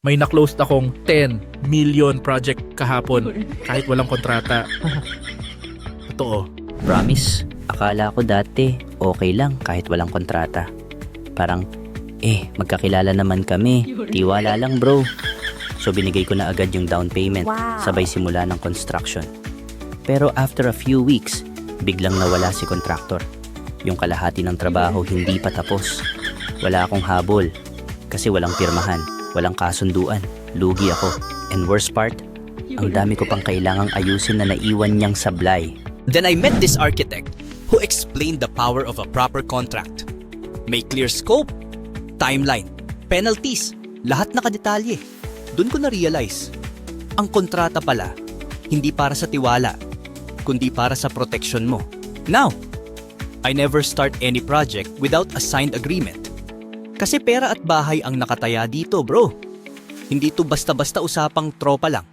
May na-close akong 10 million project kahapon kahit walang kontrata. Totoo. Promise, akala ko dati okay lang kahit walang kontrata. Parang, magkakilala naman kami. Tiwala lang bro. So binigay ko na agad yung down payment. Sabay simula ng construction. Pero after a few weeks, biglang nawala si contractor. Yung kalahati ng trabaho hindi pa tapos. Wala akong habol. Kasi walang pirmahan. Walang kasunduan. Lugi ako. And worst part, ang dami ko pang kailangang ayusin na naiwan niyang sablay. Then I met this architect who explained the power of a proper contract. May clear scope, timeline, penalties, lahat nakadetalye. Doon ko na-realize, ang kontrata pala, hindi para sa tiwala, kundi para sa protection mo. Now, I never start any project without a signed agreement. Kasi pera at bahay ang nakataya dito, bro. Hindi to basta-basta usapang tropa lang.